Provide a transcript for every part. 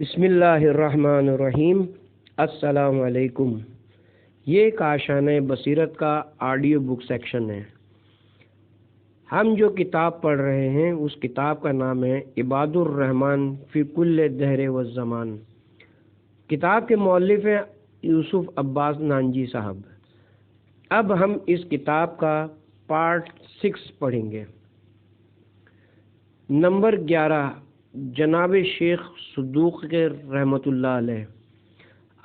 بسم اللہ الرحمن الرحیم۔ السلام علیکم۔ یہ کاشانِ بصیرت کا آڈیو بک سیکشن ہے۔ ہم جو کتاب پڑھ رہے ہیں اس کتاب کا نام ہے عباد الرحمن فی کل دہر و زمان۔ کتاب کے مؤلف ہیں یوسف عباس نانجی صاحب۔ اب ہم اس کتاب کا پارٹ 6 پڑھیں گے۔ نمبر 11، جناب شیخ صدوق کے رحمۃ اللہ علیہ۔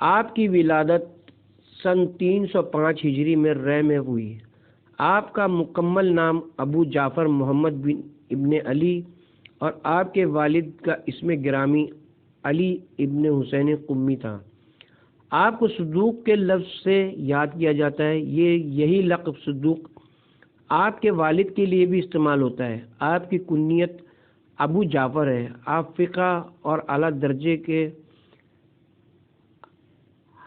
آپ کی ولادت سن 305 ہجری میں رے میں ہوئی۔ آپ کا مکمل نام ابو جعفر محمد بن ابن علی اور آپ کے والد کا اسم گرامی علی ابن حسین قمی تھا۔ آپ کو صدوق کے لفظ سے یاد کیا جاتا ہے۔ یہی لقب صدوق آپ کے والد کے لیے بھی استعمال ہوتا ہے۔ آپ کی کنیت ابو جعفر ہے۔ آپ فقہ اور اعلیٰ درجے کے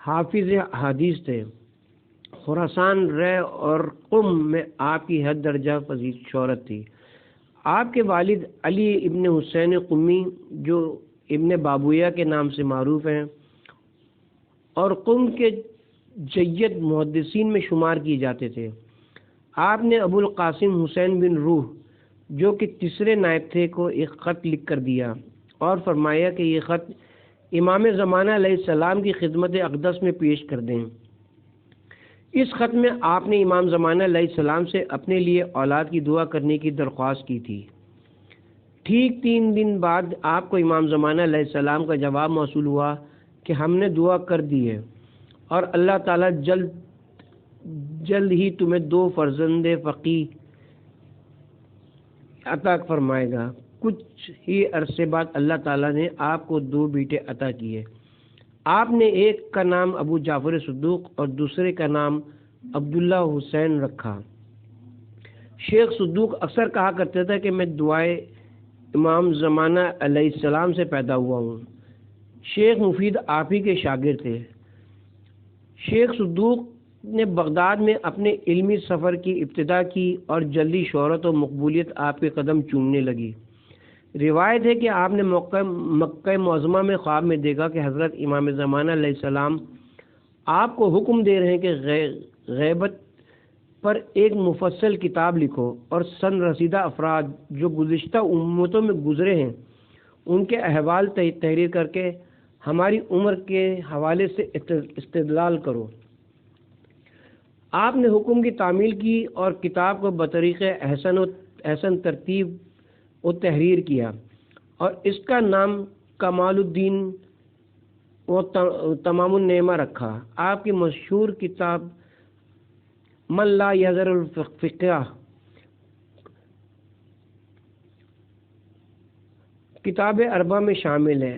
حافظ حدیث تھے۔ خراسان، رے اور قم میں آپ کی حد درجہ پذیر شہرت تھی۔ آپ کے والد علی ابن حسین قمی جو ابن بابویہ کے نام سے معروف ہیں اور قم کے جید محدثین میں شمار کیے جاتے تھے۔ آپ نے ابو القاسم حسین بن روح جو کہ تیسرے نائب تھے کو ایک خط لکھ کر دیا اور فرمایا کہ یہ خط امام زمانہ علیہ السلام کی خدمت اقدس میں پیش کر دیں۔ اس خط میں آپ نے امام زمانہ علیہ السلام سے اپنے لیے اولاد کی دعا کرنے کی درخواست کی تھی۔ ٹھیک 3 دن بعد آپ کو امام زمانہ علیہ السلام کا جواب موصول ہوا کہ ہم نے دعا کر دی ہے اور اللہ تعالیٰ جلد ہی تمہیں 2 فرزند فقی عطا فرمائے گا۔ کچھ ہی عرصے بعد اللہ تعالیٰ نے آپ کو 2 بیٹے عطا کیے۔ آپ نے ایک کا نام ابو جعفر صدوق اور دوسرے کا نام عبداللہ حسین رکھا۔ شیخ صدوق اکثر کہا کرتے تھے کہ میں دعائے امام زمانہ علیہ السلام سے پیدا ہوا ہوں۔ شیخ مفید آپ ہی کے شاگرد تھے۔ شیخ صدوق نے بغداد میں اپنے علمی سفر کی ابتدا کی اور جلدی شہرت و مقبولیت آپ کے قدم چومنے لگی۔ روایت ہے کہ آپ نے مکہ معظمہ میں خواب میں دیکھا کہ حضرت امام زمانہ علیہ السلام آپ کو حکم دے رہے ہیں کہ غیبت پر ایک مفصل کتاب لکھو اور سن رسیدہ افراد جو گزشتہ امتوں میں گزرے ہیں ان کے احوال تحریر کر کے ہماری عمر کے حوالے سے استدلال کرو۔ آپ نے حکم کی تعمیل کی اور کتاب کو بطریق احسن ترتیب و تحریر کیا اور اس کا نام کمال الدین و تمام النعمہ رکھا۔ آپ کی مشہور کتاب من لا یحذر الفقہ کتاب اربع میں شامل ہے۔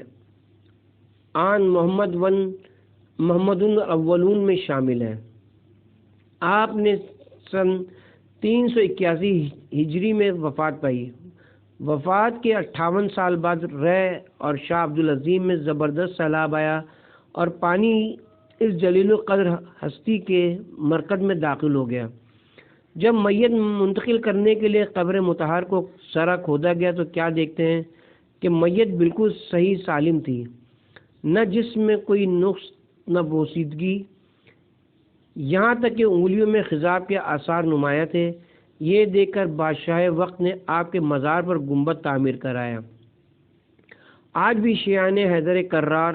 آن محمد الاولون میں شامل ہے۔ آپ نے سن 381 ہجری میں وفات پائی۔ وفات کے 58 سال بعد رے اور شاہ عبدالعظیم میں زبردست سیلاب آیا اور پانی اس جلیل القدر ہستی کے مرکز میں داخل ہو گیا۔ جب میت منتقل کرنے کے لیے قبر مطہر کو سرا کھودا گیا تو کیا دیکھتے ہیں کہ میت بالکل صحیح سالم تھی، نہ جسم میں کوئی نقص نہ بوسیدگی، یہاں تک کہ انگلیوں میں خضاب کے آثار نمایاں تھے۔ یہ دیکھ کر بادشاہ وقت نے آپ کے مزار پر گنبد تعمیر کرایا۔ آج بھی شیعان حیدر کرار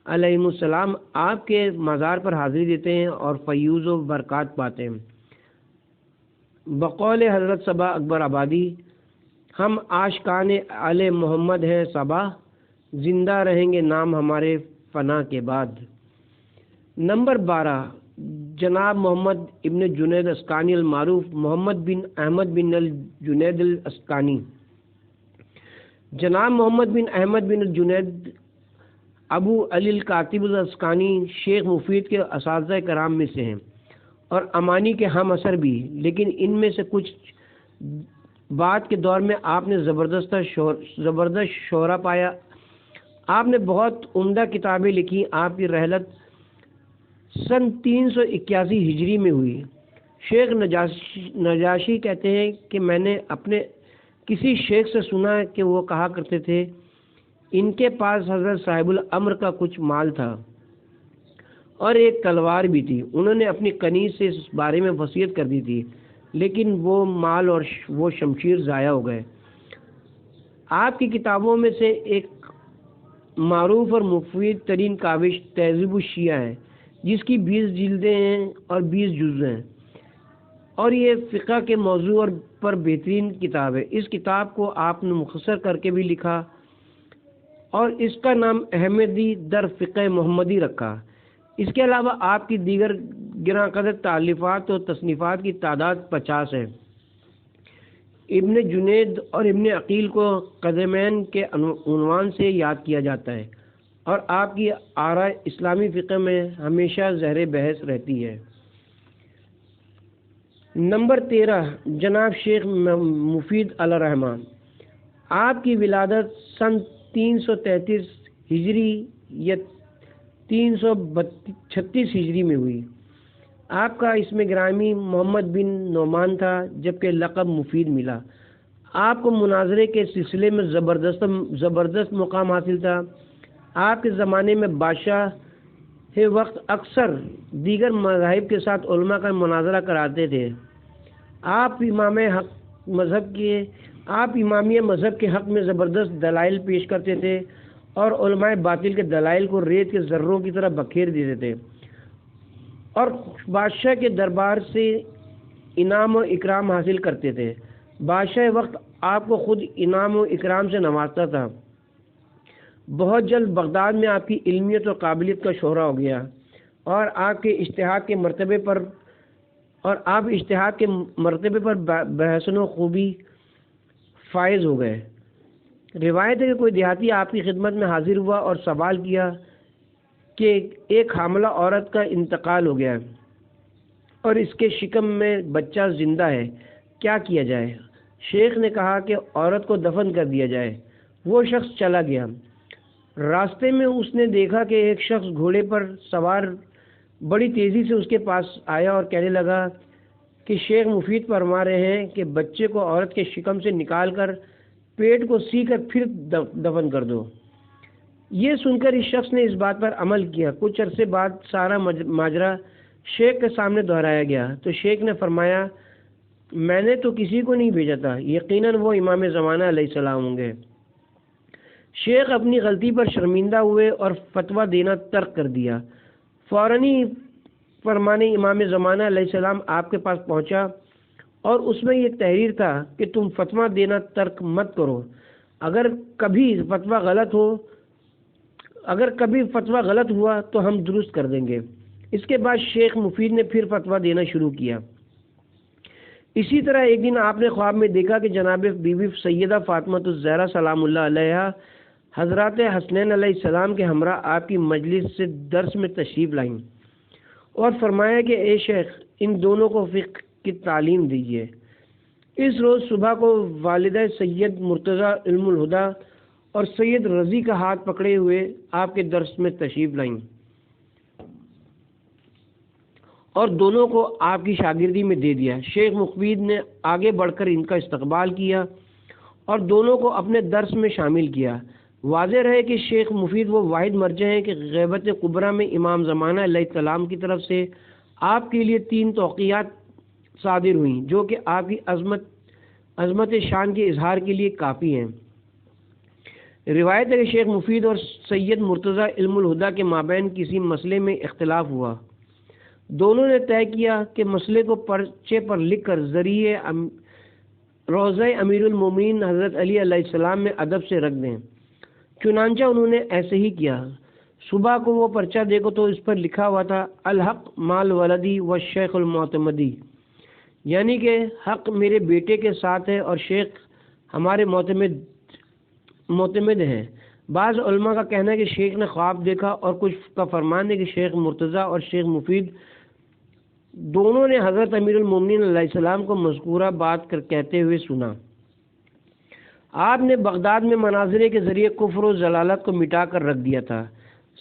علیہ السلام آپ کے مزار پر حاضری دیتے ہیں اور فیوز و برکات پاتے ہیں۔ بقول حضرت صبا اکبر آبادی، ہم عاشقان آل محمد ہیں صبا، زندہ رہیں گے نام ہمارے فنا کے بعد۔ نمبر 12، جناب محمد ابن جنید اسکانی المعروف محمد بن احمد بن الجنید الاسکانی۔ جناب محمد بن احمد بن الجنید ابو علی الکاتب الاسکانی شیخ مفید کے اساتذہ کرام میں سے ہیں اور امانی کے ہم اثر بھی، لیکن ان میں سے کچھ بعد کے دور میں آپ نے زبردست شہرہ پایا۔ آپ نے بہت عمدہ کتابیں لکھی۔ آپ کی رحلت سن 381 ہجری میں ہوئی۔ شیخ نجاشی کہتے ہیں کہ میں نے اپنے کسی شیخ سے سنا کہ وہ کہا کرتے تھے ان کے پاس حضرت صاحب الامر کا کچھ مال تھا اور ایک تلوار بھی تھی۔ انہوں نے اپنی کنیز سے اس بارے میں وصیت کر دی تھی، لیکن وہ مال اور وہ شمشیر ضائع ہو گئے۔ آپ کی کتابوں میں سے ایک معروف اور مفید ترین کاوش تہذیب الشیعہ ہے، جس کی 20 جلدیں ہیں اور 20 جزء ہیں، اور یہ فقہ کے موضوع پر بہترین کتاب ہے۔ اس کتاب کو آپ نے مختصر کر کے بھی لکھا اور اس کا نام احمدی در فقہ محمدی رکھا۔ اس کے علاوہ آپ کی دیگر گراں قدر تالیفات و تصنیفات کی تعداد 50 ہے۔ ابن جنید اور ابن عقیل کو قدمین کے عنوان سے یاد کیا جاتا ہے، اور آپ کی آراء اسلامی فقہ میں ہمیشہ زیر بحث رہتی ہے۔ نمبر 13، جناب شیخ مفید علیہ الرحمہ۔ آپ کی ولادت سن 333 ہجری یا 336 ہجری میں ہوئی۔ آپ کا اسم گرامی محمد بن نعمان تھا، جبکہ لقب مفید ملا۔ آپ کو مناظرے کے سلسلے میں زبردست مقام حاصل تھا۔ آپ کے زمانے میں بادشاہ وقت اکثر دیگر مذاہب کے ساتھ علماء کا مناظرہ کراتے تھے۔ آپ امامیہ مذہب کے حق میں زبردست دلائل پیش کرتے تھے اور علماء باطل کے دلائل کو ریت کے ذروں کی طرح بکھیر دیتے تھے، اور بادشاہ کے دربار سے انعام و اکرام حاصل کرتے تھے۔ بادشاہ وقت آپ کو خود انعام و اکرام سے نوازتا تھا۔ بہت جلد بغداد میں آپ کی علمیت اور قابلیت کا شہرہ ہو گیا، اور آپ اجتہاد کے مرتبے پر بحسن و خوبی فائز ہو گئے۔ روایت ہے کہ کوئی دیہاتی آپ کی خدمت میں حاضر ہوا اور سوال کیا کہ ایک حاملہ عورت کا انتقال ہو گیا اور اس کے شکم میں بچہ زندہ ہے، کیا کیا جائے؟ شیخ نے کہا کہ عورت کو دفن کر دیا جائے۔ وہ شخص چلا گیا۔ راستے میں اس نے دیکھا کہ ایک شخص گھوڑے پر سوار بڑی تیزی سے اس کے پاس آیا اور کہنے لگا کہ شیخ مفید فرما رہے ہیں کہ بچے کو عورت کے شکم سے نکال کر پیٹ کو سی کر پھر دفن کر دو۔ یہ سن کر اس شخص نے اس بات پر عمل کیا۔ کچھ عرصے بعد سارا ماجرا شیخ کے سامنے دہرایا گیا تو شیخ نے فرمایا، میں نے تو کسی کو نہیں بھیجا تھا، یقیناً وہ امام زمانہ علیہ السلام ہوں گے۔ شیخ اپنی غلطی پر شرمندہ ہوئے اور فتویٰ دینا ترک کر دیا۔ فوراً ہی فرمان امام زمانہ علیہ السلام آپ کے پاس پہنچا، اور اس میں یہ تحریر تھا کہ تم فتویٰ دینا ترک مت کرو۔ اگر کبھی فتویٰ غلط ہوا تو ہم درست کر دیں گے۔ اس کے بعد شیخ مفید نے پھر فتویٰ دینا شروع کیا۔ اسی طرح ایک دن آپ نے خواب میں دیکھا کہ جناب بی بی سیدہ فاطمہ الزہرا سلام اللہ علیہا حضرات حسنین علیہ السلام کے ہمراہ آپ کی مجلس سے درس میں تشریف لائیں اور فرمایا کہ اے شیخ، ان دونوں کو فقہ کی تعلیم دیجیے۔ اس روز صبح کو والدہ سید مرتضیٰ علم الہدا اور سید رضی کا ہاتھ پکڑے ہوئے آپ کے درس میں تشریف لائیں اور دونوں کو آپ کی شاگردی میں دے دیا۔ شیخ مفید نے آگے بڑھ کر ان کا استقبال کیا اور دونوں کو اپنے درس میں شامل کیا۔ واضح رہے کہ شیخ مفید وہ واحد مرجع ہیں کہ غیبت کبریٰ میں امام زمانہ علیہ السلام کی طرف سے آپ کے لیے 3 توقیات صادر ہوئیں، جو کہ آپ کی عظمت شان کے اظہار کے لیے کافی ہیں۔ روایت ہے کہ شیخ مفید اور سید مرتضیٰ علم الہدا کے مابین کسی مسئلے میں اختلاف ہوا۔ دونوں نے طے کیا کہ مسئلے کو پرچے پر لکھ کر ذریعے روضہ امیر المومنین حضرت علی علیہ السلام میں ادب سے رکھ دیں۔ چنانچہ انہوں نے ایسے ہی کیا۔ صبح کو وہ پرچہ دیکھو تو اس پر لکھا ہوا تھا، الحق مال ولدی و شیخ المعتمدی، یعنی کہ حق میرے بیٹے کے ساتھ ہے اور شیخ ہمارے معتمد ہیں۔ بعض علماء کا کہنا ہے کہ شیخ نے خواب دیکھا، اور کچھ کا فرمان ہے کہ شیخ مرتضیٰ اور شیخ مفید دونوں نے حضرت امیر المومنین علیہ السلام کو مذکورہ بات کہتے ہوئے سنا۔ آپ نے بغداد میں مناظرے کے ذریعے کفر و ضلالت کو مٹا کر رکھ دیا تھا۔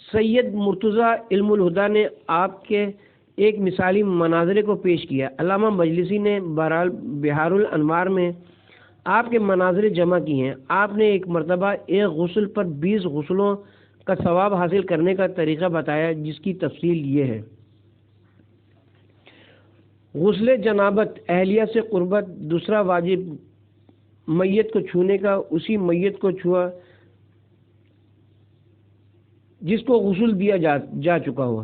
سید مرتضیٰ علم الہدا نے آپ کے ایک مثالی مناظرے کو پیش کیا۔ علامہ مجلسی نے بہار الانوار میں آپ کے مناظر جمع کی ہیں۔ آپ نے ایک مرتبہ ایک غسل پر 20 غسلوں کا ثواب حاصل کرنے کا طریقہ بتایا، جس کی تفصیل یہ ہے۔ غسل جنابت، اہلیہ سے قربت۔ دوسرا واجب میت کو چھونے کا، اسی میت کو چھوا جس کو غسل دیا جا چکا ہوا۔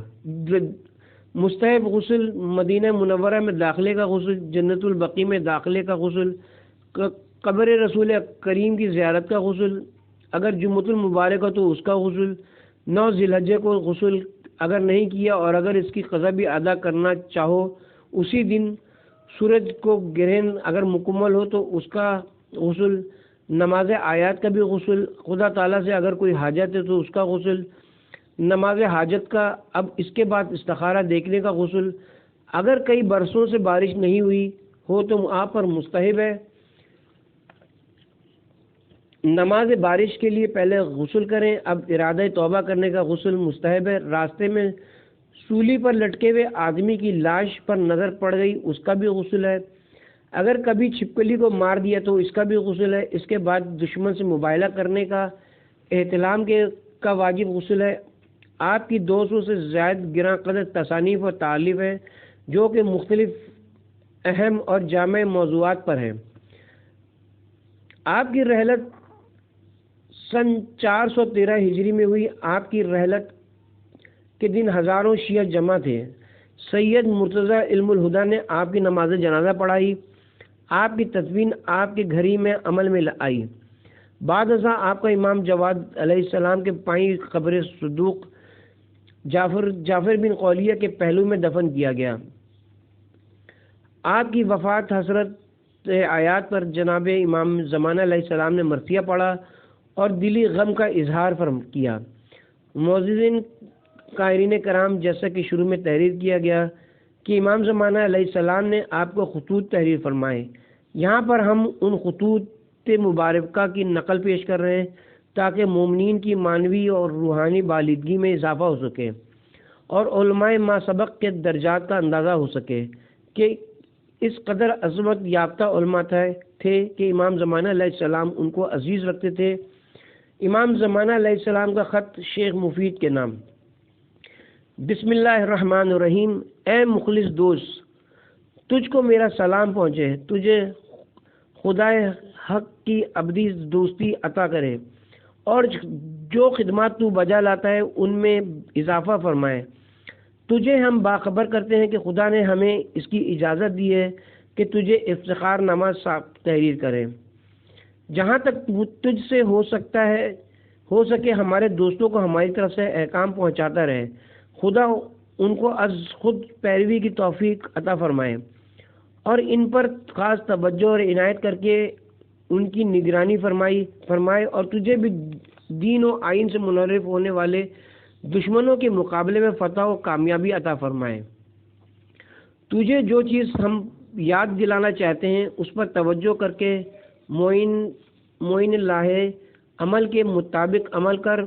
مستحب غسل، مدینہ منورہ میں داخلے کا غسل، جنت البقیع میں داخلے کا غسل، قبر رسول کریم کی زیارت کا غسل، اگر جمعۃ المبارک ہو تو اس کا غسل، 9 ذی الحجہ کو غسل اگر نہیں کیا اور اگر اس کی قضا بھی ادا کرنا چاہو اسی دن، سورج کو گرہن اگر مکمل ہو تو اس کا غسل، نماز آیات کا بھی غسل، خدا تعالیٰ سے اگر کوئی حاجت ہے تو اس کا غسل، نماز حاجت کا، اب اس کے بعد استخارہ دیکھنے کا غسل، اگر کئی برسوں سے بارش نہیں ہوئی ہو تو آپ پر مستحب ہے نماز بارش کے لیے پہلے غسل کریں۔ اب ارادہ توبہ کرنے کا غسل مستحب ہے۔ راستے میں سولی پر لٹکے ہوئے آدمی کی لاش پر نظر پڑ گئی، اس کا بھی غسل ہے۔ اگر کبھی چھپکلی کو مار دیا تو اس کا بھی غسل ہے۔ اس کے بعد دشمن سے مباہلہ کرنے کا، احتلام کا واجب غسل ہے۔ آپ کی 200 سے زائد گراں قدر تصانیف اور تالیف ہیں جو کہ مختلف اہم اور جامع موضوعات پر ہیں۔ آپ کی رحلت سن 413 ہجری میں ہوئی۔ آپ کی رحلت کے دن ہزاروں شیعہ جمع تھے۔ سید مرتضیٰ علم الہدیٰ نے آپ کی نماز جنازہ پڑھائی۔ آپ کی تدفین آپ کے گھر ہی میں عمل میں آئی۔ بعد ازاں آپ کا امام جواد علیہ السلام کے پائیں قبر صدوق جعفر بن قولیہ کے پہلو میں دفن کیا گیا۔ آپ کی وفات حسرت آیات پر جناب امام زمانہ علیہ السلام نے مرثیہ پڑھا اور دلی غم کا اظہار کیا۔ معززین قائرین کرام، جیسا کہ شروع میں تحریر کیا گیا کہ امام زمانہ علیہ السلام نے آپ کو خطوط تحریر فرمائے، یہاں پر ہم ان خطوط مبارکہ کی نقل پیش کر رہے ہیں تاکہ مومنین کی معنوی اور روحانی بالغی میں اضافہ ہو سکے اور علماء ما سبق کے درجات کا اندازہ ہو سکے کہ اس قدر عظمت یافتہ علماء تھے کہ امام زمانہ علیہ السلام ان کو عزیز رکھتے تھے۔ امام زمانہ علیہ السلام کا خط شیخ مفید کے نام۔ بسم اللہ الرحمن الرحیم۔ اے مخلص دوست، تجھ کو میرا سلام پہنچے، تجھے خدائے حق کی ابدی دوستی عطا کرے اور جو خدمات تو بجا لاتا ہے ان میں اضافہ فرمائے۔ تجھے ہم باخبر کرتے ہیں کہ خدا نے ہمیں اس کی اجازت دی ہے کہ تجھے افتخار نامہ تحریر کریں۔ جہاں تک تجھ سے ہو سکے ہمارے دوستوں کو ہماری طرف سے احکام پہنچاتا رہے۔ خدا ان کو از خود پیروی کی توفیق عطا فرمائے اور ان پر خاص توجہ اور عنایت کر کے ان کی نگرانی فرمائے اور تجھے بھی دین و آئین سے منحرف ہونے والے دشمنوں کے مقابلے میں فتح و کامیابی عطا فرمائے۔ تجھے جو چیز ہم یاد دلانا چاہتے ہیں اس پر توجہ کر کے معین اللہ عمل کے مطابق عمل کر،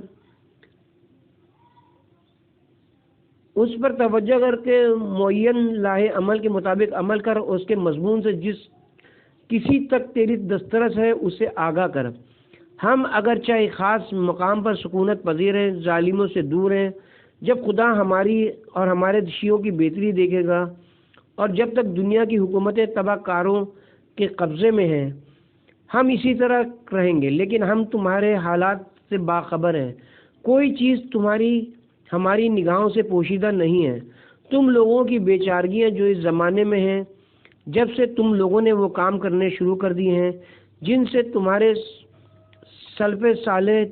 اس پر توجہ کر کے معین اللہ عمل کے مطابق عمل کر، اس کے مضمون سے جس کسی تک تیری دسترس ہے اسے آگاہ کر۔ ہم اگرچہ ایک خاص مقام پر سکونت پذیر ہیں، ظالموں سے دور ہیں۔ جب خدا ہماری اور ہمارے شیعوں کی بہتری دیکھے گا اور جب تک دنیا کی حکومتیں تباہ کاروں کے قبضے میں ہیں ہم اسی طرح رہیں گے، لیکن ہم تمہارے حالات سے باخبر ہیں۔ کوئی چیز ہماری نگاہوں سے پوشیدہ نہیں ہے۔ تم لوگوں کی بے چارگیاں جو اس زمانے میں ہیں، جب سے تم لوگوں نے وہ کام کرنے شروع کر دیے ہیں جن سے تمہارے سلف صالح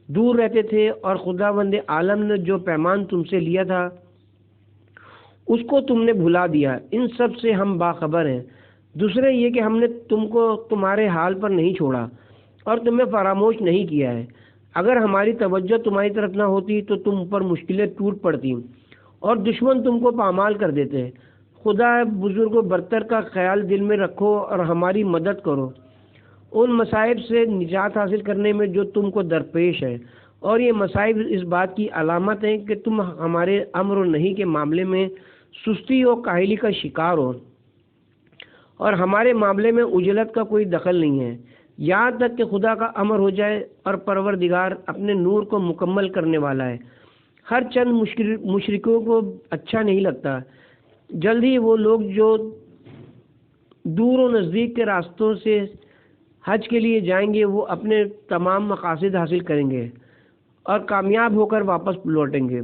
دور رہتے تھے، اور خداوند عالم نے جو پیمان تم سے لیا تھا اس کو تم نے بھلا دیا، ان سب سے ہم باخبر ہیں۔ دوسرے یہ کہ ہم نے تم کو تمہارے حال پر نہیں چھوڑا اور تمہیں فراموش نہیں کیا ہے۔ اگر ہماری توجہ تمہاری طرف نہ ہوتی تو تم پر مشکلیں ٹوٹ پڑتی اور دشمن تم کو پامال کر دیتے۔ خدا بزرگ و برتر کا خیال دل میں رکھو اور ہماری مدد کرو ان مصائب سے نجات حاصل کرنے میں جو تم کو درپیش ہے، اور یہ مصائب اس بات کی علامت ہیں کہ تم ہمارے امر و نہی کے معاملے میں سستی و کاہلی کا شکار ہو اور ہمارے معاملے میں عجلت کا کوئی دخل نہیں ہے۔ یہاں تک کہ خدا کا امر ہو جائے، اور پروردگار اپنے نور کو مکمل کرنے والا ہے۔ ہر چند مشرکوں کو اچھا نہیں لگتا۔ جلد ہی وہ لوگ جو دور و نزدیک کے راستوں سے حج کے لیے جائیں گے وہ اپنے تمام مقاصد حاصل کریں گے اور کامیاب ہو کر واپس لوٹیں گے،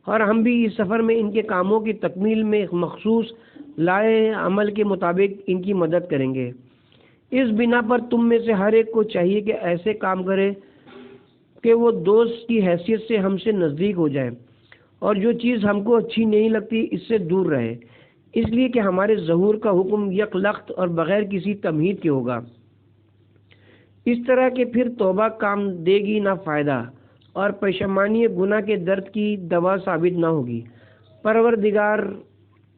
اور ہم بھی اس سفر میں ان کے کاموں کی تکمیل میں ایک مخصوص لائحہ عمل کے مطابق ان کی مدد کریں گے۔ اس بنا پر تم میں سے ہر ایک کو چاہیے کہ ایسے کام کرے کہ وہ دوست کی حیثیت سے ہم سے نزدیک ہو جائے، اور جو چیز ہم کو اچھی نہیں لگتی اس سے دور رہے، اس لیے کہ ہمارے ظہور کا حکم یک لخت اور بغیر کسی تمہید کے ہوگا۔ اس طرح کہ پھر توبہ کام دے گی نہ فائدہ، اور پشیمانی گناہ کے درد کی دوا ثابت نہ ہوگی۔ پروردگار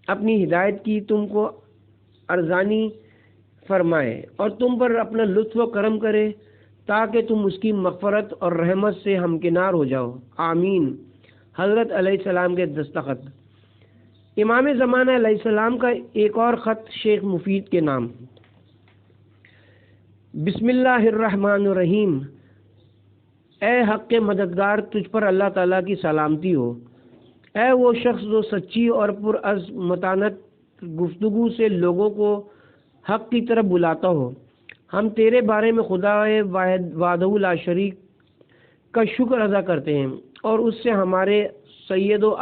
اپنی ہدایت کی تم کو ارزانی فرمائے اور تم پر اپنا لطف و کرم کرے تاکہ تم اس کی مغفرت اور رحمت سے ہمکنار ہو جاؤ۔ آمین۔ حضرت علیہ السلام کے دستخط۔ امام زمانہ علیہ السلام کا ایک اور خط شیخ مفید کے نام۔ بسم اللہ الرحمن الرحیم۔ اے حق کے مددگار، تجھ پر اللہ تعالیٰ کی سلامتی ہو۔ اے وہ شخص جو سچی اور پرعزم متانت گفتگو سے لوگوں کو حق کی طرف بلاتا ہو، ہم تیرے بارے میں خدا وحدہ لا شریک کا شکر ادا کرتے ہیں، اور اس سے ہمارے سید و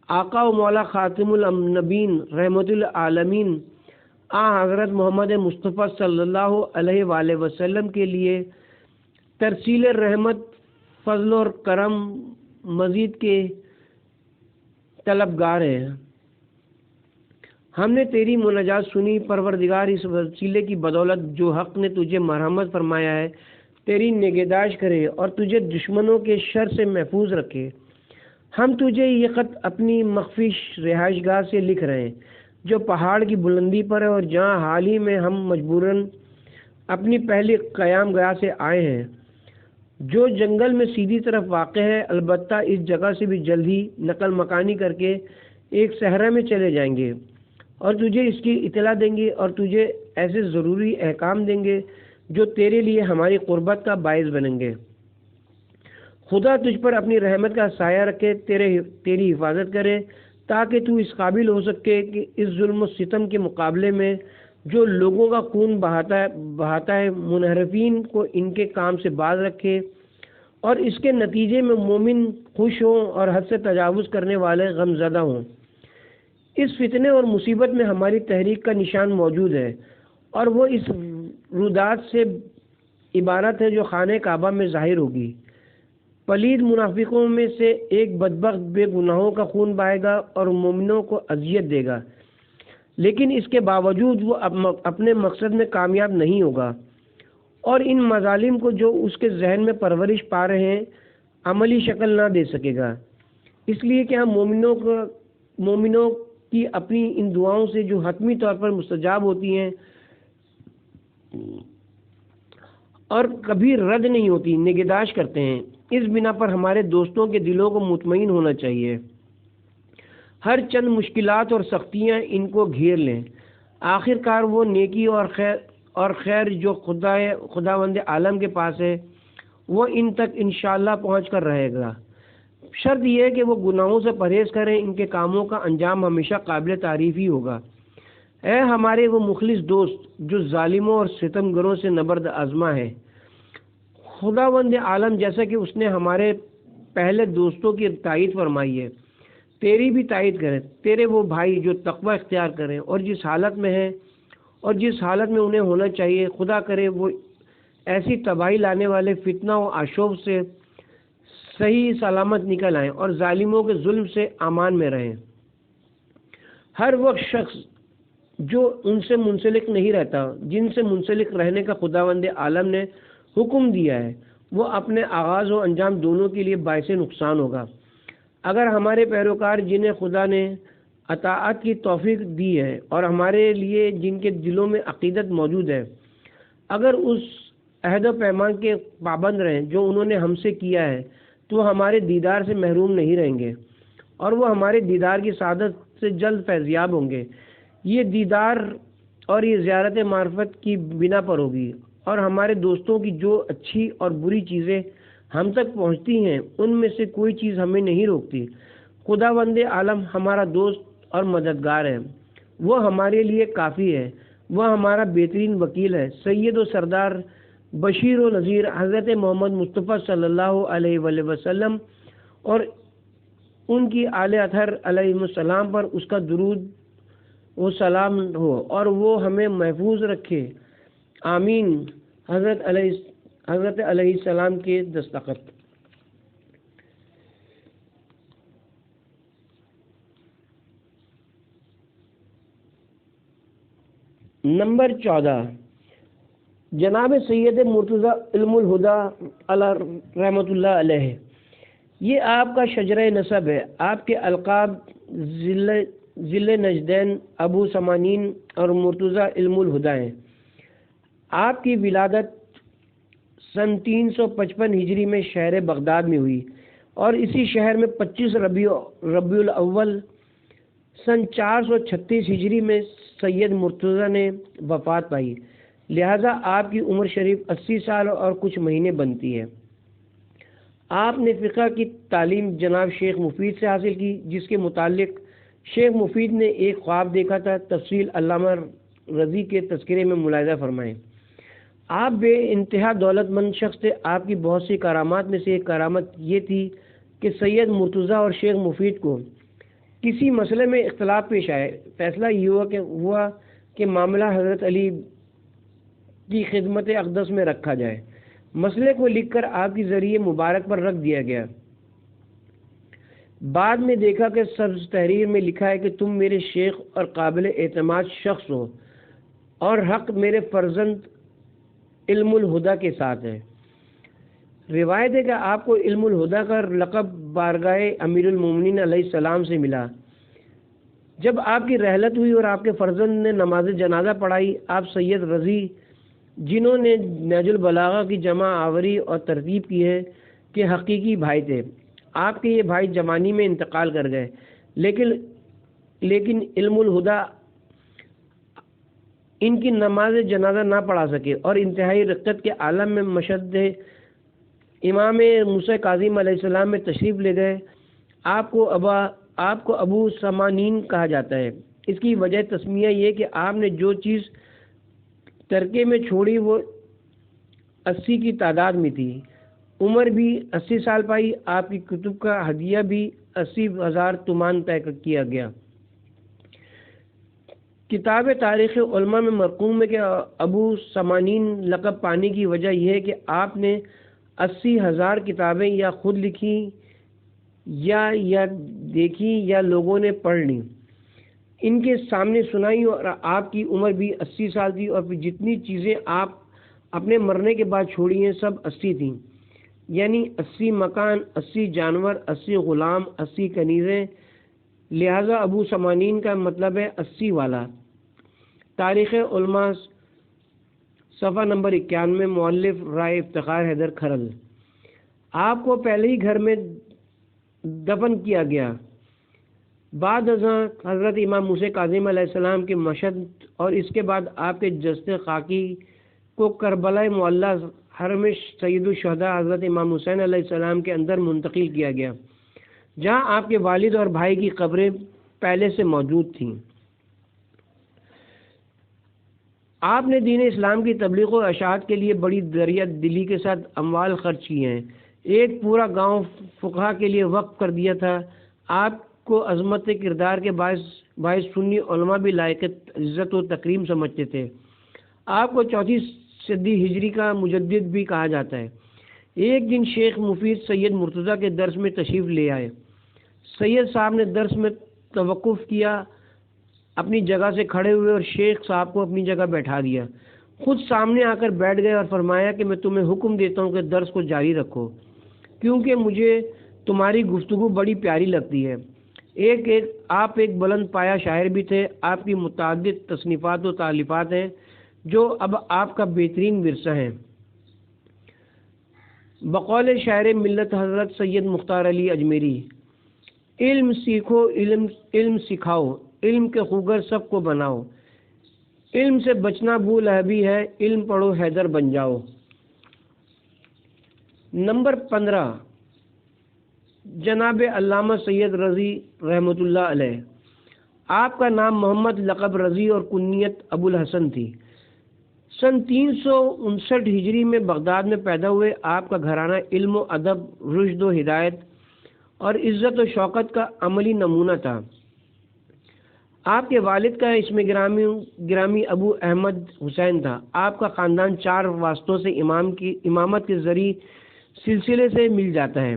آقا و مولا خاتم النبین رحمت العالمین حضرت محمد مصطفیٰ صلی اللہ علیہ وآلہ وسلم کے لیے ترسیل رحمت، فضل اور کرم مزید کے طلبگار ہیں۔ ہم نے تیری مناجات سنی، پروردگار اس وسیلے کی بدولت جو حق نے تجھے مرحمت فرمایا ہے تیری نگہداشت کرے اور تجھے دشمنوں کے شر سے محفوظ رکھے۔ ہم تجھے یہ خط اپنی مخفی رہائش گاہ سے لکھ رہے ہیں جو پہاڑ کی بلندی پر ہے، اور جہاں حال ہی میں ہم مجبوراً اپنی پہلی قیام گاہ سے آئے ہیں، جو جنگل میں سیدھی طرف واقع ہے۔ البتہ اس جگہ سے بھی جلد ہی نقل مکانی کر کے ایک صحرا میں چلے جائیں گے، اور تجھے اس کی اطلاع دیں گے اور تجھے ایسے ضروری احکام دیں گے جو تیرے لیے ہماری قربت کا باعث بنیں گے۔ خدا تجھ پر اپنی رحمت کا سایہ رکھے، تیری حفاظت کرے، تاکہ تو اس قابل ہو سکے کہ اس ظلم و ستم کے مقابلے میں جو لوگوں کا خون بہاتا ہے منحرفین کو ان کے کام سے باز رکھے، اور اس کے نتیجے میں مومن خوش ہوں اور حد سے تجاوز کرنے والے غم زدہ ہوں۔ اس فتنے اور مصیبت میں ہماری تحریک کا نشان موجود ہے، اور وہ اس رودات سے عبارت ہے جو خانہ کعبہ میں ظاہر ہوگی۔ پلید منافقوں میں سے ایک بدبخت بے گناہوں کا خون بہائے گا اور مومنوں کو اذیت دے گا، لیکن اس کے باوجود وہ اپنے مقصد میں کامیاب نہیں ہوگا، اور ان مظالم کو جو اس کے ذہن میں پرورش پا رہے ہیں عملی شکل نہ دے سکے گا، اس لیے کہ ہم مومنوں کی اپنی ان دعاؤں سے جو حتمی طور پر مستجاب ہوتی ہیں اور کبھی رد نہیں ہوتی، نگہداشت کرتے ہیں۔ اس بنا پر ہمارے دوستوں کے دلوں کو مطمئن ہونا چاہیے۔ ہر چند مشکلات اور سختیاں ان کو گھیر لیں، آخر کار وہ نیکی اور خیر جو خداوند عالم کے پاس ہے وہ ان تک انشاءاللہ پہنچ کر رہے گا۔ شرط یہ ہے کہ وہ گناہوں سے پرہیز کریں، ان کے کاموں کا انجام ہمیشہ قابل تعریف ہی ہوگا۔ اے ہمارے وہ مخلص دوست جو ظالموں اور ستم گروں سے نبرد آزما ہے، خداوند عالم جیسا کہ اس نے ہمارے پہلے دوستوں کی تائید فرمائی ہے، تیری بھی تائید کرے۔ تیرے وہ بھائی جو تقوی اختیار کریں اور جس حالت میں ہیں اور جس حالت میں انہیں ہونا چاہیے، خدا کرے وہ ایسی تباہی لانے والے فتنہ و آشوب سے صحیح سلامت نکل آئیں اور ظالموں کے ظلم سے امان میں رہیں۔ ہر وقت شخص جو ان سے منسلک نہیں رہتا، جن سے منسلک رہنے کا خداوند عالم نے حکم دیا ہے، وہ اپنے آغاز و انجام دونوں کے لیے باعث نقصان ہوگا۔ اگر ہمارے پیروکار جنہیں خدا نے اطاعت کی توفیق دی ہے اور ہمارے لیے جن کے دلوں میں عقیدت موجود ہے، اگر اس عہد و پیمان کے پابند رہیں جو انہوں نے ہم سے کیا ہے، تو ہمارے دیدار سے محروم نہیں رہیں گے، اور وہ ہمارے دیدار کی سعادت سے جلد فیضیاب ہوں گے۔ یہ دیدار اور یہ زیارت معرفت کی بنا پر ہوگی، اور ہمارے دوستوں کی جو اچھی اور بری چیزیں ہم تک پہنچتی ہیں ان میں سے کوئی چیز ہمیں نہیں روکتی۔ خداوند عالم ہمارا دوست اور مددگار ہے، وہ ہمارے لیے کافی ہے، وہ ہمارا بہترین وکیل ہے۔ سید و سردار بشیر و نذیر حضرت محمد مصطفیٰ صلی اللہ علیہ وآلہ وسلم اور ان کی آل اطہر علیہ السلام پر اس کا درود و سلام ہو اور وہ ہمیں محفوظ رکھے، آمین۔ حضرت علیہ السلام کے دستخط۔ نمبر 14، جناب سید مرتضیٰ علم الہدیٰ رحمۃ اللہ علیہ۔ یہ آپ کا شجرہ نسب ہے۔ آپ کے القاب ذل نجدین، ابو سمانین اور مرتضیٰ علم الہدیٰ ہیں۔ آپ کی ولادت سن 355 ہجری میں شہر بغداد میں ہوئی اور اسی شہر میں 25 ربیع الاول سن 436 ہجری میں سید مرتضیٰ نے وفات پائی، لہذا آپ کی عمر شریف 80 سال اور کچھ مہینے بنتی ہے۔ آپ نے فقہ کی تعلیم جناب شیخ مفید سے حاصل کی، جس کے متعلق شیخ مفید نے ایک خواب دیکھا تھا، تفصیل علامہ رضی کے تذکرے میں ملاحظہ فرمائیں۔ آپ بے انتہا دولت مند شخص تھے۔ آپ کی بہت سی کرامات میں سے ایک کرامت یہ تھی کہ سید مرتضیٰ اور شیخ مفید کو کسی مسئلے میں اختلاف پیش آئے، فیصلہ یہ ہوا کہ معاملہ حضرت علی کی خدمت اقدس میں رکھا جائے۔ مسئلے کو لکھ کر آپ کی ذریعے مبارک پر رکھ دیا گیا۔ بعد میں دیکھا کہ سبز تحریر میں لکھا ہے کہ تم میرے شیخ اور قابل اعتماد شخص ہو اور حق میرے فرزند علم الہدیٰ کے ساتھ ہے۔ روایت ہے کہ آپ کو علم الہدیٰ کا لقب بارگاہ امیر المومنین علیہ السلام سے ملا۔ جب آپ کی رحلت ہوئی اور آپ کے فرزند نے نماز جنازہ پڑھائی، آپ سید رضی، جنہوں نے نہج البلاغہ کی جمع آوری اور ترتیب کی ہے، کے حقیقی بھائی تھے۔ آپ کے یہ بھائی جوانی میں انتقال کر گئے، لیکن علم الہدیٰ ان کی نماز جنازہ نہ پڑھا سکے اور انتہائی رقت کے عالم میں مشد امام موسیٰ کاظم علیہ السلام میں تشریف لے گئے۔ آپ کو ابو سمانین کہا جاتا ہے۔ اس کی وجہ تسمیہ یہ کہ آپ نے جو چیز ترکے میں چھوڑی وہ 80 کی تعداد میں تھی۔ عمر بھی 80 سال پائی۔ آپ کی کتب کا ہدیہ بھی 80,000 تومان طے کیا گیا۔ کتاب تاریخ علماء میں مرقوم ہے کہ ابو سمانین لقب پانے کی وجہ یہ ہے کہ آپ نے 80,000 کتابیں یا خود لکھی یا دیکھی یا لوگوں نے پڑھ لی، ان کے سامنے سنائی، اور آپ کی عمر بھی 80 سال تھی، اور پھر جتنی چیزیں آپ اپنے مرنے کے بعد چھوڑی ہیں سب 80 تھیں، یعنی 80 مکان، 80 جانور، 80 غلام، 80 کنیزیں، لہذا ابو سمانین کا مطلب ہے 80 والا۔ تاریخ علماء صفحہ نمبر 91، مؤلف رائے افتخار حیدر کھرل۔ آپ کو پہلے ہی گھر میں دفن کیا گیا۔ بعد ازاں حضرت امام موسیٰ کاظم علیہ السلام کے مشہد اور اس کے بعد آپ کے جسد خاکی کو کربلا معلیٰ حرم سید الشہداء حضرت امام حسین علیہ السلام کے اندر منتقل کیا گیا، جہاں آپ کے والد اور بھائی کی قبریں پہلے سے موجود تھیں۔ آپ نے دین اسلام کی تبلیغ و اشاعت کے لیے بڑی دریا دلی کے ساتھ اموال خرچ کی ہیں۔ ایک پورا گاؤں فقہا کے لیے وقف کر دیا تھا۔ آپ کو عظمت کردار کے باعث سنی علماء بھی لائق عزت و تکریم سمجھتے تھے۔ آپ کو 34 صدی ہجری کا مجدد بھی کہا جاتا ہے۔ ایک دن شیخ مفید سید مرتضیٰ کے درس میں تشریف لے آئے۔ سید صاحب نے درس میں توقف کیا، اپنی جگہ سے کھڑے ہوئے اور شیخ صاحب کو اپنی جگہ بیٹھا دیا۔ خود سامنے آ کر بیٹھ گئے اور فرمایا کہ میں تمہیں حکم دیتا ہوں کہ درس کو جاری رکھو، کیونکہ مجھے تمہاری گفتگو بڑی پیاری لگتی ہے۔ آپ ایک بلند پایہ شاعر بھی تھے۔ آپ کی متعدد تصنیفات و تالیفات ہیں جو اب آپ کا بہترین ورثہ ہیں۔ بقول شاعر ملت حضرت سید مختار علی اجمیری، علم سیکھو، علم سکھاؤ، علم کے خوگر سب کو بناؤ۔ علم سے بچنا ابو لہبی ہے، علم پڑھو حیدر بن جاؤ۔ نمبر 15 جناب علامہ سید رضی رحمۃ اللہ علیہ۔ آپ کا نام محمد، لقب رضی اور کنیت ابو الحسن تھی۔ سن 359 ہجری میں بغداد میں پیدا ہوئے۔ آپ کا گھرانہ علم و ادب، رشد و ہدایت اور عزت و شوکت کا عملی نمونہ تھا۔ آپ کے والد کا اسم گرامی ابو احمد حسین تھا۔ آپ کا خاندان 4 واسطوں سے امامت کے ذریعے سلسلے سے مل جاتا ہے۔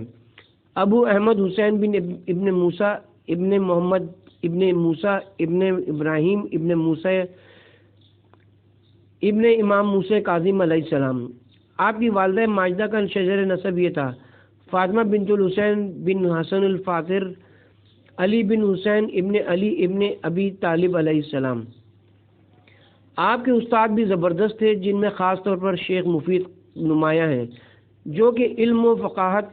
ابو احمد حسین بن ابن موسیٰ ابن محمد ابن موسیٰ ابن ابراہیم ابن موسیٰ ابن امام موسیٰ کاظم علیہ السلام۔ آپ کی والدہ ماجدہ کا شجر نسب یہ تھا: فاطمہ بنت الحسین بن حسن الفاطر، علی بن حسین ابن علی ابن ابی طالب علیہ السلام۔ آپ کے استاد بھی زبردست تھے، جن میں خاص طور پر شیخ مفید نمایاں ہیں، جو کہ علم و فقاہت،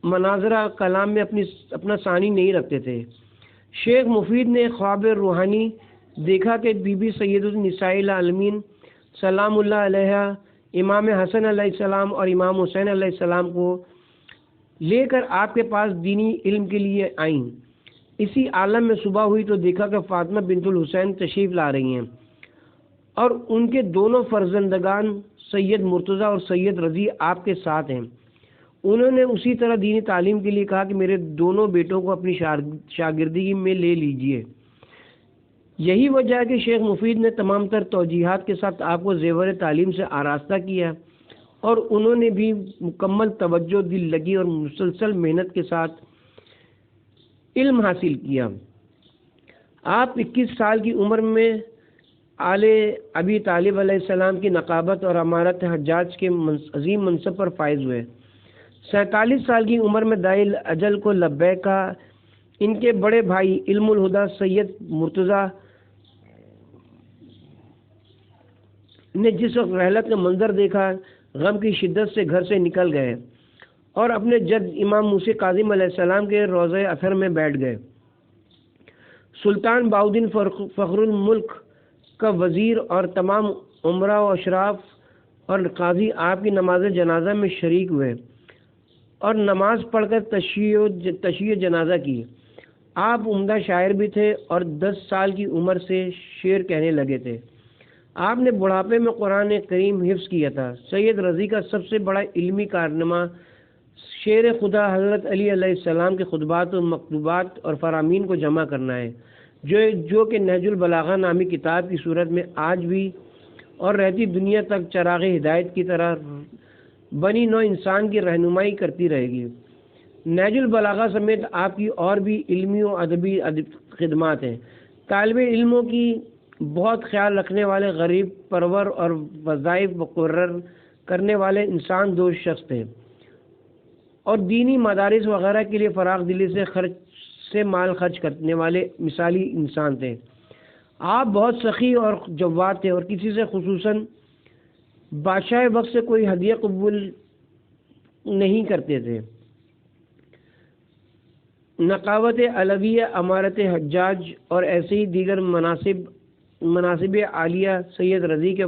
مناظرہ کلام میں اپنا ثانی نہیں رکھتے تھے۔ شیخ مفید نے خواب روحانی دیکھا کہ بی بی سید النساء العالمین سلام اللہ علیہا امام حسن علیہ السلام اور امام حسین علیہ السلام کو لے کر آپ کے پاس دینی علم کے لیے آئیں۔ اسی عالم میں صبح ہوئی تو دیکھا کہ فاطمہ بنت الحسین تشریف لا رہی ہیں اور ان کے دونوں فرزندگان سید مرتضیٰ اور سید رضی آپ کے ساتھ ہیں۔ انہوں نے اسی طرح دینی تعلیم کے لیے کہا کہ میرے دونوں بیٹوں کو اپنی شاگردگی میں لے لیجئے۔ یہی وجہ ہے کہ شیخ مفید نے تمام تر توجیہات کے ساتھ آپ کو زیور تعلیم سے آراستہ کیا اور انہوں نے بھی مکمل توجہ، دل لگی اور مسلسل محنت کے ساتھ علم حاصل کیا۔ آپ 21 سال کی عمر میں آل ابی طالب علیہ السلام کی نقابت اور امارت حجاج کے عظیم منصب پر فائز ہوئے۔ 47 سال کی عمر میں داعی اجل کو لبیک کہا۔ ان کے بڑے بھائی علم الہدا سید مرتضیٰ نے جس وقت رحلت کا منظر دیکھا، غم کی شدت سے گھر سے نکل گئے اور اپنے جد امام موسیٰ کاظم علیہ السلام کے روضہ اثر میں بیٹھ گئے۔ سلطان بہاؤالدین فخر الملک کا وزیر اور تمام عمراء و اشراف اور قاضی آپ کی نماز جنازہ میں شریک ہوئے اور نماز پڑھ کر تشییع جنازہ کی۔ آپ عمدہ شاعر بھی تھے اور 10 سال کی عمر سے شعر کہنے لگے تھے۔ آپ نے بڑھاپے میں قرآن کریم حفظ کیا تھا۔ سید رضی کا سب سے بڑا علمی کارنامہ شیر خدا حضرت علی علیہ السلام کے خطبات و مکتوبات اور فرامین کو جمع کرنا ہے، جو کہ نہج البلاغہ نامی کتاب کی صورت میں آج بھی اور رہتی دنیا تک چراغ ہدایت کی طرح بنی نوع انسان کی رہنمائی کرتی رہے گی۔ نہج البلاغہ سمیت آپ کی اور بھی علمی و ادبی خدمات ہیں۔ طالب علموں کی بہت خیال رکھنے والے، غریب پرور اور وظائف مقرر کرنے والے انسان دوست شخص تھے اور دینی مدارس وغیرہ کے لیے فراغ دلی سے مال خرچ کرنے والے مثالی انسان تھے۔ آپ بہت سخی اور جواد تھے اور کسی سے، خصوصاً بادشاہ وقت سے، کوئی ہدیہ قبول نہیں کرتے تھے۔ نقابت علویہ، امارت حجاج اور ایسے ہی دیگر مناصب عالیہ سید رضی کے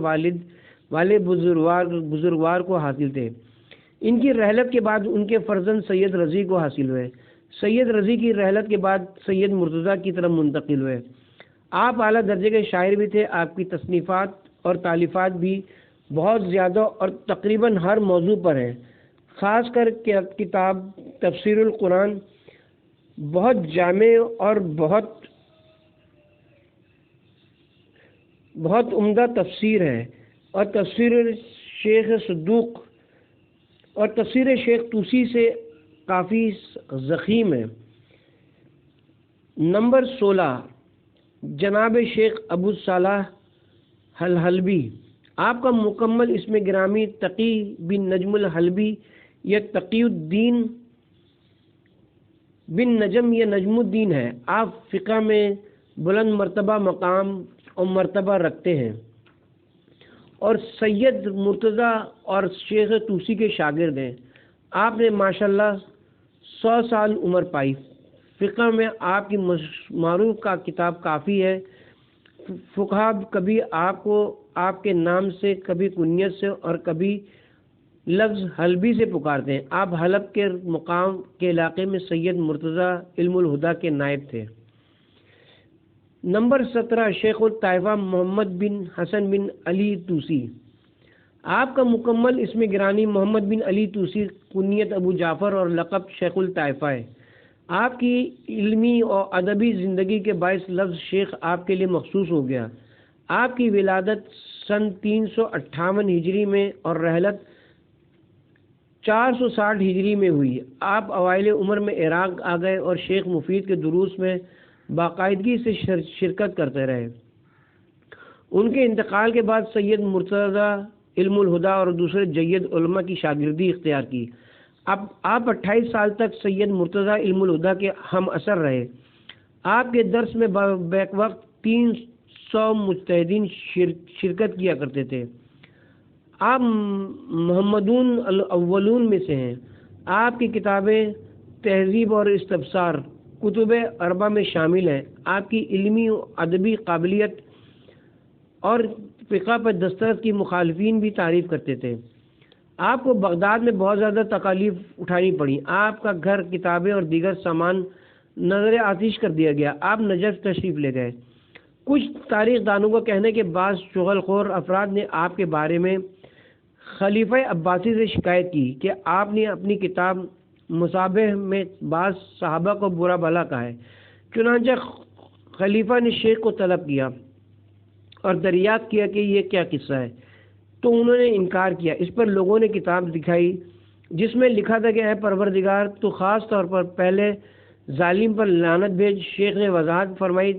والے بزرگوار کو حاصل تھے۔ ان کی رحلت کے بعد ان کے فرزند سید رضی کو حاصل ہوئے۔ سید رضی کی رحلت کے بعد سید مرتضیٰ کی طرف منتقل ہوئے۔ آپ اعلیٰ درجے کے شاعر بھی تھے۔ آپ کی تصنیفات اور تالیفات بھی بہت زیادہ اور تقریباً ہر موضوع پر ہیں۔ خاص کر کتاب تفسیر القرآن بہت جامع اور بہت عمدہ تفسیر ہے، اور تفسیر شیخ صدوق اور تفسیر شیخ طوسی سے کافی ضخیم ہے۔ نمبر 16 جناب شیخ ابو صالح الحلبی۔ آپ کا مکمل اسم گرامی تقی بن نجم الحلبی یا تقی الدین بن نجم یا نجم الدین ہے۔ آپ فقہ میں بلند مرتبہ مقام اور مرتبہ رکھتے ہیں اور سید مرتضیٰ اور شیخ طوسی کے شاگرد ہیں۔ آپ نے ماشاءاللہ 100 سال عمر پائی۔ فقہ میں آپ کی معروف کا کتاب کافی ہے۔ فقہا کبھی آپ کو آپ کے نام سے، کبھی کنیت سے اور کبھی لفظ حلبی سے پکارتے ہیں۔ آپ حلب کے مقام کے علاقے میں سید مرتضیٰ علم الہدا کے نائب تھے۔ نمبر 17، شیخ الطائفہ محمد بن حسن بن علی طوسی۔ آپ کا مکمل اسم گرانی محمد بن علی طوسی، کنیت ابو جعفر اور لقب شیخ الطائفہ ہے۔ آپ کی علمی اور ادبی زندگی کے باعث لفظ شیخ آپ کے لیے مخصوص ہو گیا۔ آپ کی ولادت سن 358 ہجری میں اور رحلت 460 ہجری میں ہوئی۔ آپ اوائل عمر میں عراق آ گئے اور شیخ مفید کے دروس میں باقاعدگی سے شرکت کرتے رہے۔ ان کے انتقال کے بعد سید مرتضیٰ علم الہدا اور دوسرے جید علماء کی شاگردی اختیار کی۔ اب آپ 28 سال تک سید مرتضیٰ علم الہدا کے ہم اثر رہے۔ آپ کے درس میں بیک وقت 300 مجتہدین شرکت کیا کرتے تھے۔ آپ محمدون الاولون میں سے ہیں۔ آپ کی کتابیں تہذیب اور استبصار کتب اربع میں شامل ہیں۔ آپ کی علمی و ادبی قابلیت اور فقہ پر دسترس کی مخالفین بھی تعریف کرتے تھے۔ آپ کو بغداد میں بہت زیادہ تکالیف اٹھانی پڑی۔ آپ کا گھر، کتابیں اور دیگر سامان نظر آتش کر دیا گیا۔ آپ نجف تشریف لے گئے۔ کچھ تاریخ دانوں کا کہنے کے بعض شغل خور افراد نے آپ کے بارے میں خلیفہ عباسی سے شکایت کی کہ آپ نے اپنی کتاب مصابیح میں بعض صحابہ کو برا بھلا کہا ہے۔ چنانچہ خلیفہ نے شیخ کو طلب کیا اور دریافت کیا کہ یہ کیا قصہ ہے، تو انہوں نے انکار کیا۔ اس پر لوگوں نے کتاب دکھائی جس میں لکھا تھا کہ اے پروردگار، تو خاص طور پر پہلے ظالم پر لعنت بھیج۔ شیخ نے وضاحت فرمائی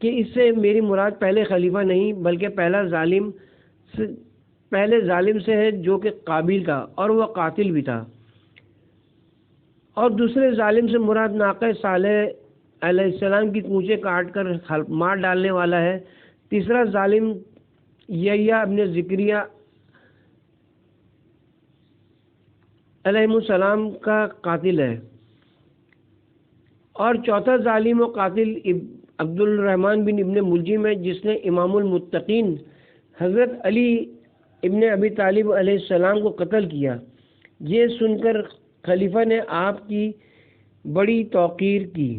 کہ اس سے میری مراد پہلے خلیفہ نہیں بلکہ پہلے ظالم سے ہے جو کہ قابل تھا اور وہ قاتل بھی تھا، اور دوسرے ظالم سے مراد ناقہ صالح علیہ السلام کی پونچھیں کاٹ کر مار ڈالنے والا ہے۔ تیسرا ظالم یحییٰ ابن زکریہ علیہ السلام کا قاتل ہے، اور چوتھا ظالم و قاتل عبد الرحمن بن ابن ملجم ہے جس نے امام المتقین حضرت علی ابن ابی طالب علیہ السلام کو قتل کیا۔ یہ سن کر خلیفہ نے آپ کی بڑی توقیر کی۔